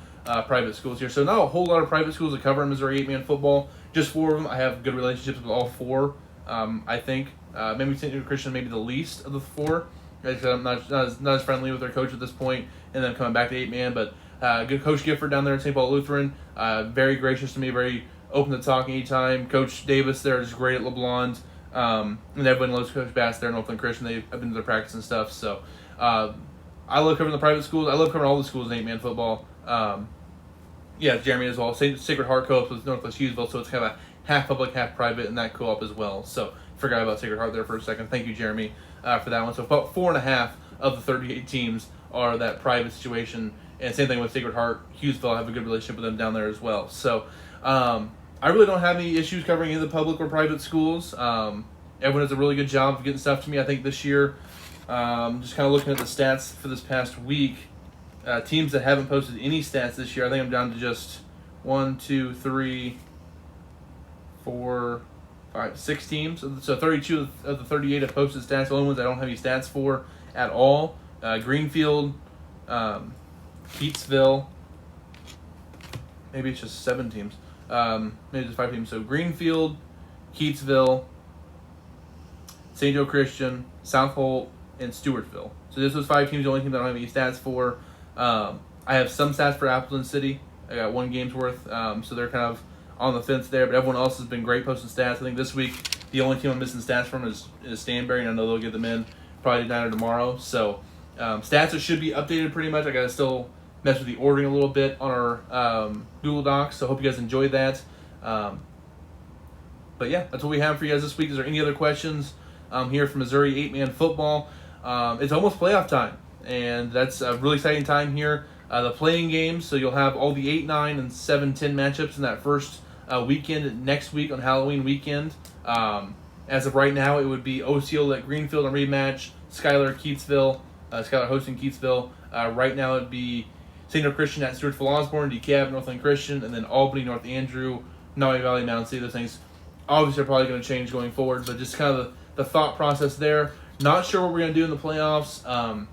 private schools here. So not a whole lot of private schools to cover in Missouri 8-man football. Just 4 of them. I have good relationships with all 4. I think maybe St. Joe Christian maybe the least of the 4. I'm not as friendly with their coach at this point, and then coming back to 8-man. But good Coach Gifford down there at St. Paul Lutheran. Very gracious to me, very open to talk anytime. Coach Davis there is great at LeBlanc. And everyone loves Coach Bass there in Northland Christian. I've been to their practice and stuff. So I love covering the private schools. I love covering all the schools in 8-man football. Jeremy as well. Sacred Heart co-op with Northwest Hughesville, so it's kind of a half public, half private in that co-op as well. So forgot about Sacred Heart there for a second. Thank you, Jeremy, for that one. So about 4.5 of the 38 teams are that private situation. And same thing with Sacred Heart, Hughesville. I have a good relationship with them down there as well. So I really don't have any issues covering either public or private schools. Everyone does a really good job of getting stuff to me. I think this year, just kind of looking at the stats for this past week, teams that haven't posted any stats this year, I think I'm down to just 1, 2, 3, 4, 5, 6 teams. So 32 of the 38 have posted stats. The only ones I don't have any stats for at all: Greenfield, Keatsville. Maybe it's just 7 teams. Maybe just 5 teams. So Greenfield, Keatsville, St. Joe Christian, South Holt, and Stewartville. So this was 5 teams, the only team that I don't have any stats for. I have some stats for Appleton City. I got 1 game's worth, so they're kind of on the fence there. But everyone else has been great posting stats. I think this week the only team I'm missing stats from is Stanberry, and I know they'll get them in probably tonight or tomorrow. So stats that should be updated pretty much. I got to still mess with the ordering a little bit on our Google Docs, so I hope you guys enjoyed that. But yeah, that's what we have for you guys this week. Is there any other questions here from Missouri 8-man football? It's almost playoff time, and that's a really exciting time here. The playing games, so you'll have all the 8, 9, and 7, 10 matchups in that first weekend next week on Halloween weekend. As of right now, it would be Osceola at Greenfield and rematch, Schuyler hosting Keatsville. Right now it would be St. Joe Christian at Stewartville Osborne, DeKalb, Northland Christian, and then Albany, North Andrew, Noe Valley, Mound City. Those things obviously are probably going to change going forward, but just kind of the thought process there. Not sure what we're going to do in the playoffs.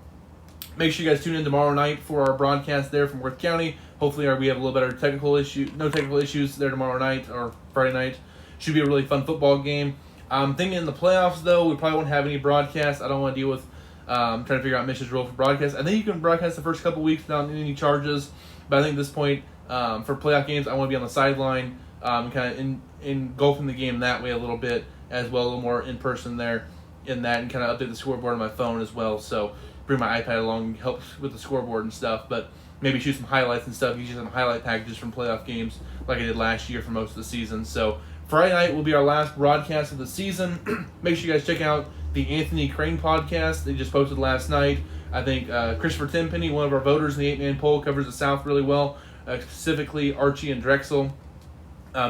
Make sure you guys tune in tomorrow night for our broadcast there from Worth County. Hopefully we have a little better no technical issues there tomorrow night or Friday night. Should be a really fun football game. I'm thinking in the playoffs, though, we probably won't have any broadcasts. I don't want to deal with trying to figure out Mitch's role for broadcast. I think you can broadcast the first couple weeks without any charges, but I think at this point, for playoff games, I want to be on the sideline, kind of engulfing the game that way a little bit as well, a little more in person there in that, and kind of update the scoreboard on my phone as well. So bring my iPad along, helps with the scoreboard and stuff, but maybe shoot some highlights and stuff, use some highlight packages from playoff games like I did last year for most of the season. So Friday night will be our last broadcast of the season. Make sure you guys check out the Anthony Crane podcast. They just posted last night. I think Christopher Tenpenny, one of our voters in the 8-man poll, covers the South really well, specifically Archie and Drexel.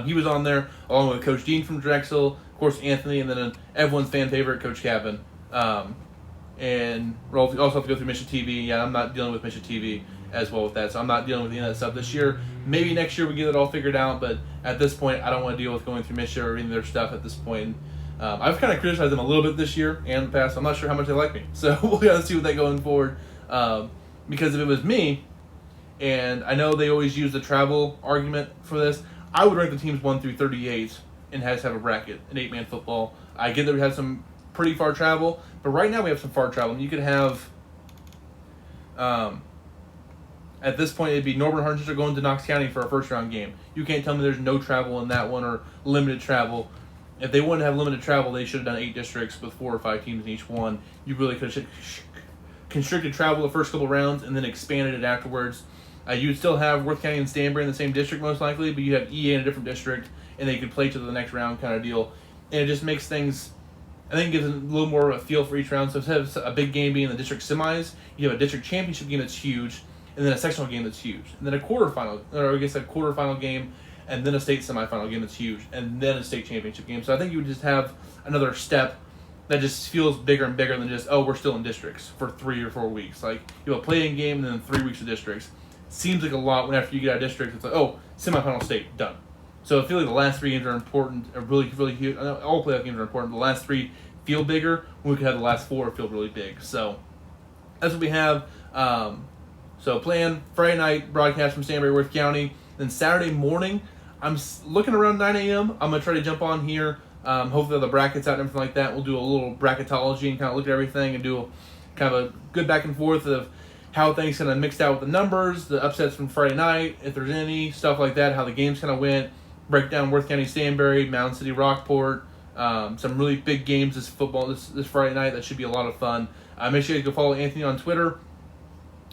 He was on there along with Coach Dean from Drexel, of course Anthony, and then everyone's fan favorite, Coach Cabin. And we'll also have to go through Mission TV. Yeah, I'm not dealing with Mission TV as well with that, so I'm not dealing with any of that stuff this year. Maybe next year we get it all figured out, but at this point, I don't want to deal with going through Mission or any of their stuff at this point. I've kind of criticized them a little bit this year and in the past. I'm not sure how much they like me, so we'll got to see what they going forward. Because if it was me, and I know they always use the travel argument for this, I would rank the teams 1 through 38 and have a bracket in 8-man football. I get that we have some pretty far travel, but right now we have some far travel. And you could have, at this point, it'd be Northern Hunter going to Knox County for a first-round game. You can't tell me there's no travel in that one or limited travel. If they wouldn't have limited travel, they should have done 8 districts with 4 or 5 teams in each one. You really could have constricted travel the first couple rounds and then expanded it afterwards. You would still have Worth County and Stanberry in the same district most likely, but you have EA in a different district, and they could play to the next round kind of deal. And it just makes things, I think, gives it a little more of a feel for each round. So instead of a big game being the district semis, you have a district championship game that's huge, and then a sectional game that's huge, and then a quarterfinal game, and then a state semifinal game that's huge, and then a state championship game. So I think you would just have another step that just feels bigger and bigger than just, we're still in districts for 3 or 4 weeks. Like, you have a play-in game and then 3 weeks of districts. Seems like a lot when after you get out of districts, it's like, semifinal state, done. So I feel like the last 3 games are important, are really, really huge. All playoff games are important, but the last 3 feel bigger when we could have the last 4 feel really big. So that's what we have. So plan Friday night broadcast from Stanberry, Worth County. Then Saturday morning, I'm looking around 9 a.m. I'm going to try to jump on here. Hopefully the brackets out and everything like that. We'll do a little bracketology and kind of look at everything and do kind of a good back and forth of how things kind of mixed out with the numbers, the upsets from Friday night, if there's any, stuff like that, how the games kind of went, break down Worth County, Stanberry, Mound City, Rockport, some really big games this Friday night. That should be a lot of fun. Make sure you go follow Anthony on Twitter.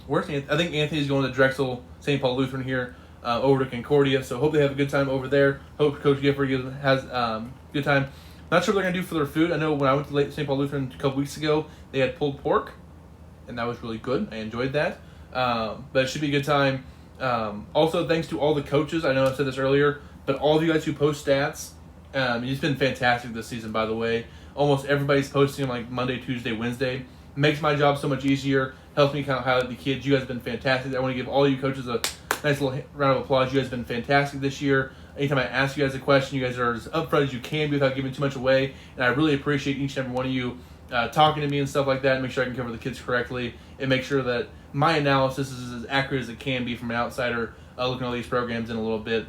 Where's Anthony? I think Anthony's going to Drexel, St. Paul Lutheran here, over to Concordia, so hope they have a good time over there. Hope Coach Gifford has a good time. Not sure what they're going to do for their food. I know when I went to St. Paul Lutheran a couple weeks ago, they had pulled pork, and that was really good. I enjoyed that. But it should be a good time. Also, thanks to all the coaches. I know I said this earlier. But all of you guys who post stats, it's been fantastic this season, by the way. Almost everybody's posting them like Monday, Tuesday, Wednesday. Makes my job so much easier. Helps me kind of highlight the kids. You guys have been fantastic. I want to give all you coaches a nice little round of applause. You guys have been fantastic this year. Anytime I ask you guys a question, you guys are as upfront as you can be without giving too much away. And I really appreciate each and every one of you talking to me and stuff like that, and make sure I can cover the kids correctly, and make sure that my analysis is as accurate as it can be from an outsider looking at all these programs in a little bit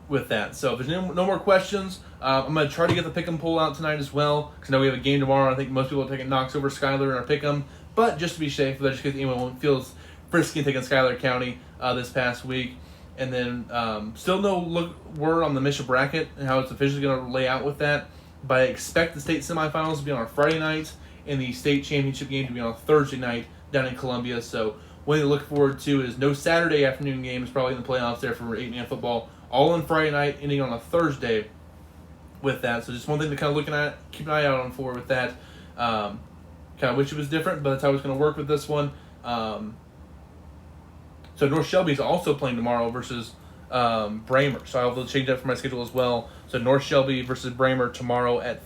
with that. So if there's no more questions, I'm going to try to get the pick'em poll out tonight as well, because I know we have a game tomorrow. I think most people are taking Knox over Schuyler in our pick'em, but just to be safe, just in case anyone feels frisky taking Schuyler County this past week. And then still no word on the Mission bracket and how it's officially going to lay out with that. But I expect the state semifinals to be on a Friday night and the state championship game to be on a Thursday night down in Columbia. So one thing to look forward to is no Saturday afternoon games probably in the playoffs there for 8-man football. All on Friday night, ending on a Thursday with that. So just one thing to kind of keep an eye out on for with that. Kind of wish it was different, but that's how it's going to work with this one. So North Shelby is also playing tomorrow versus Bramer. So I'll change that for my schedule as well. So North Shelby versus Bramer tomorrow at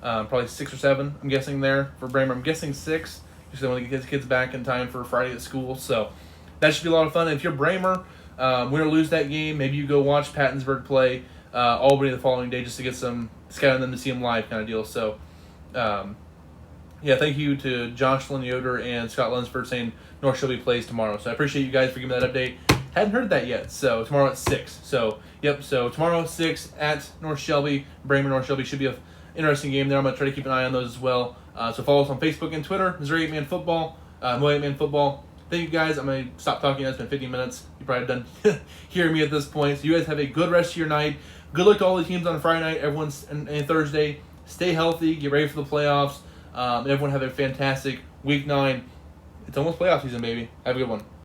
probably 6 or 7, I'm guessing there for Bramer. I'm guessing 6, because I want to get kids back in time for Friday at school. So that should be a lot of fun. And if you're Bramer, win or lose that game, maybe you go watch Pattensburg play Albany the following day just to get some scout on them to see them live kind of deal. So, thank you to Jocelyn Yoder and Scott Lunsford saying North Shelby plays tomorrow. So I appreciate you guys for giving that update. Hadn't heard that yet. So tomorrow at 6. So tomorrow at 6 at North Shelby, Bramer North Shelby should be an interesting game there. I'm going to try to keep an eye on those as well. So follow us on Facebook and Twitter, Missouri 8-Man Football, Mo 8-Man Football. Thank you guys. I'm going to stop talking. It's been 50 minutes. You're probably done hearing me at this point. So you guys have a good rest of your night. Good luck to all the teams on Friday night, everyone's and Thursday. Stay healthy. Get ready for the playoffs. Everyone have a fantastic Week 9. It's almost playoff season, baby. Have a good one.